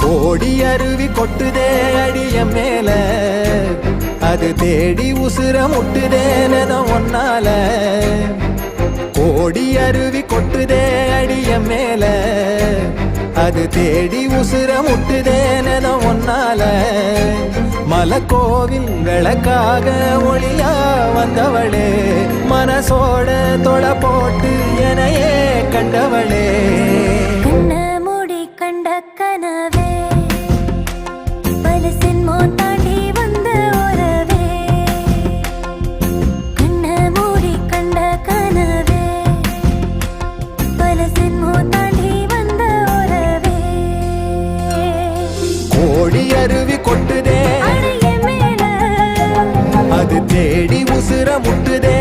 கோடி அருவி கொட்டுதே அடிய மேல, அது தேடி உசுர முட்டுதேனத ஒன்னால. கோடி அருவி கொட்டுதே அடிய மேல, அது தேடி உசுர முட்டுதேனத ஒன்னால. மலக்கோவில் விளக்காக ஒளியா வந்தவளே, மனசோட தொலை போட்டு எனையே கண்டவளே. கண்ண மூடி கண்ட கனவே, பலசின் தாண்டி வந்த உறவே. கண்ண மூடி கண்ட கனவே, பலசின் தாண்டி வந்த உறவே. கோடி அருவி கொட்டுதே, அடைய மேல அது தேடி உசுர முட்டுதே.